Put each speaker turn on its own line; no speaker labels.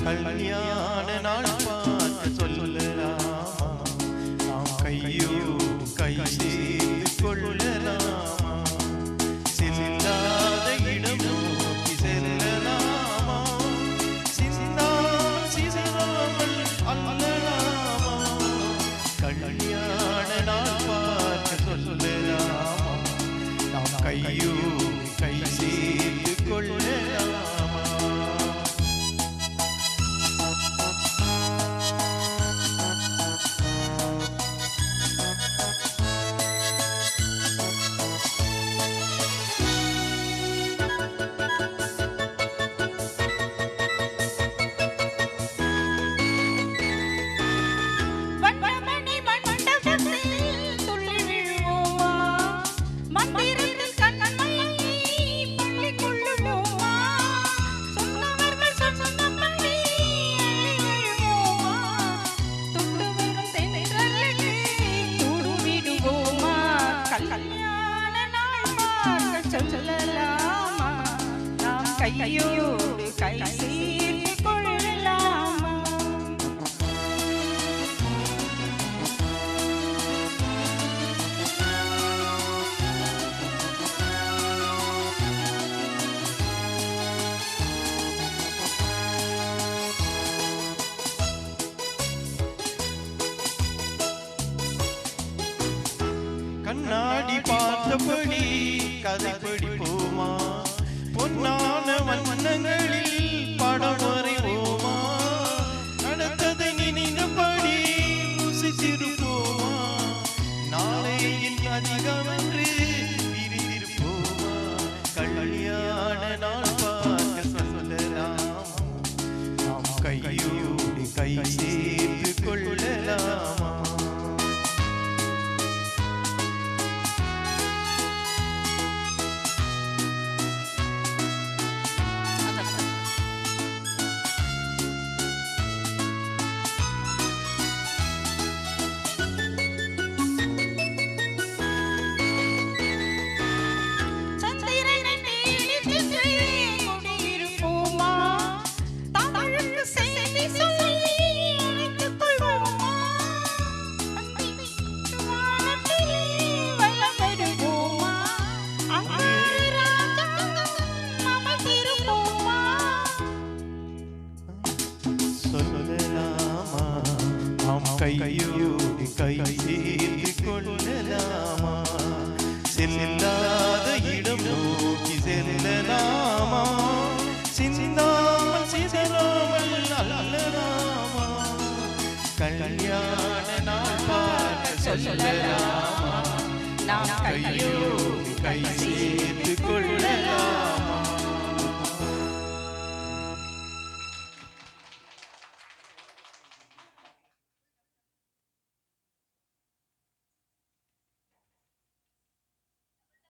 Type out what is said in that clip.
கல்யாண நாள் பார்த்து சொல்லலாமா, நாம் கையோ கை சேர்த்து கொள்ளலாமா, செல்லாத இடம் நோக்கி செல்லலாமா, சிந்தாமல் அல்லலாமா, கல்யாண நாள் பார்த்து சொல்லலாமா, நாம் கையோ கை சேர்த்து கொள்ளலாமா.
சொல்லலாமா, நாம் கையோடு கை சேர்த்து கொள்ளலாமா.
கண்ணாடி பார்த்தபடி கதை படிப்போமா, பொன்னான வண்ணங்களில் படம் வரைவோமா, நடந்ததை நினைந்தபடி ருசித்திருப்போமா, நாளையில் அதிகமென்று பிரிந்திருப்போமா, கல்யாண நாள் பார்க்க சொல்லலாமா, நாம் கையோடு கை சேர்த்து கொள்ளலாமா. சொல்லலாமா, நாம் கையோடு கை சேர்த்து கொள்ளலாமா, செல்லாத இடம் நோக்கி செல்லலாமா, சிந்தாமல் சிதறாமல் அல்லலாமா, கல்யாண நாள் பார்க்க சொல்லலாமா, நாம் கையோடு கை சேர்த்து கொள்ள